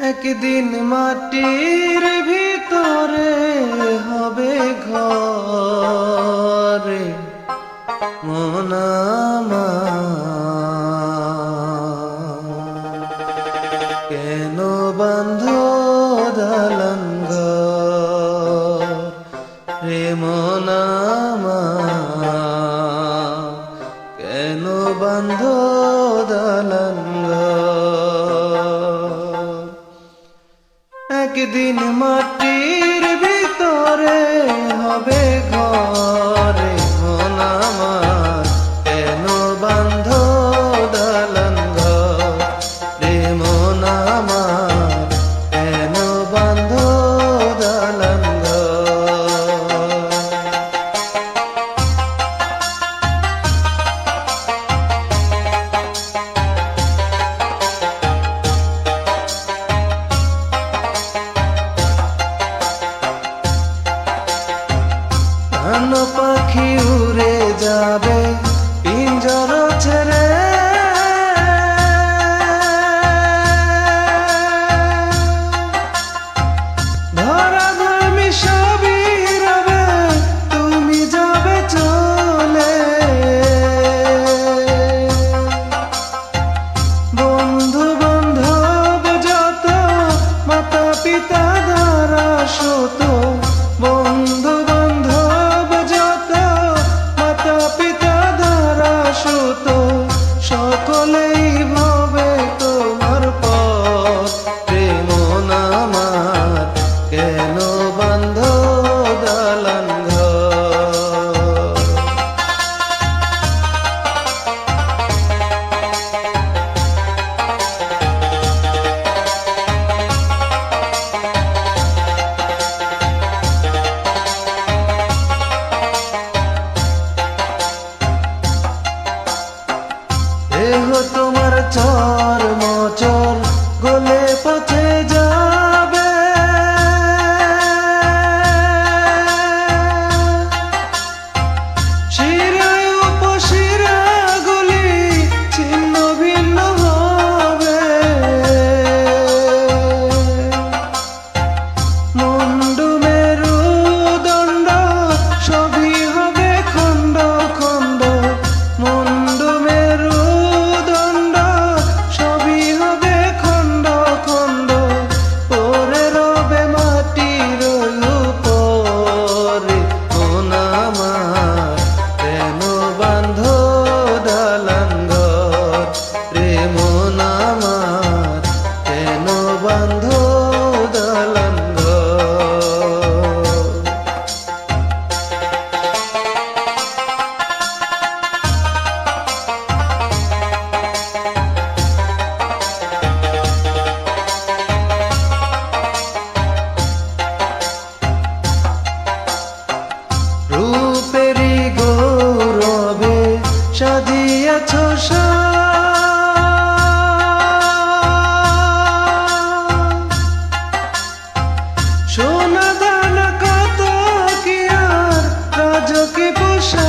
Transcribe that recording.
একদিন মাটির ভিতরে হবে ঘরে মন আমার। কেন বাঁধ দালান ঘর রে মন আমার, কেন বাঁধ দালান ঘর। একদিন মাটির ভিতরে হবে ঘরে মন আমার, কেন বাঁধ দালান ঘর রে মন আমার, কেন বাঁধ দালান ঘর। পাখি উড়ে যাবে পিঞ্জর ছেড়ে, ধরাধামী সবই রবে তুমি যাবে চলে। বন্ধু বান্ধব যত মাতা পিতা দ্বারা শত, বন্ধু সকলেই ভাবে তোমার পথ রে মন আমার, কেন বাঁধ দালান ঘর। দেহ তোমার চর মচর গলে পচে যাবে, শিরায় উপশিরা গুলি ছিন্ন ভিন্ন হবে। মুন্ডু মেরুদণ্ড সবই হবে খণ্ড খণ্ড, মুন্ডু বাঁধ দালান ঘর। রূপেরই গৌরবে সাজিয়াছ সোনা দানা কত কি আর রাজকি পোষা।